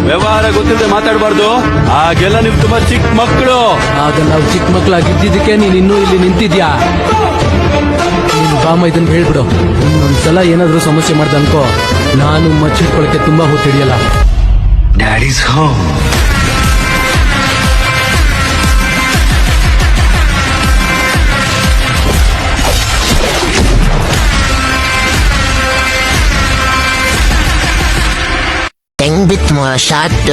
ವ್ಯವಹಾರ ಗೊತ್ತಿಲ್ಲದೆ ಮಾತಾಡಬಾರ್ದು. ಆಗೆಲ್ಲ ನೀವು ತುಂಬಾ ಚಿಕ್ಕ ಮಕ್ಕಳು. ಆಗ ನಾವು ಚಿಕ್ಕ ಮಕ್ಕಳಾಗಿದ್ದಕ್ಕೆ ನೀನ್ ಇನ್ನೂ ಇಲ್ಲಿ ನಿಂತಿದ್ಯಾ. ನಿನ್ ಬಾಮ ಇದನ್ನ ಹೇಳ್ಬಿಡು. ಇನ್ನೊಂದ್ಸಲ ಏನಾದ್ರೂ ಸಮಸ್ಯೆ ಮಾಡ್ದ ಅನ್ಕೋ, ನಾನು ಮಚ್ಚಿಟ್ಕೊಳಕ್ಕೆ ತುಂಬಾ ಹೊತ್ತು ಹಿಡಿಯಲ್ಲ. Daddies home. ಹೆಂಗ್ ಬಿತ್ ಶಾಟ್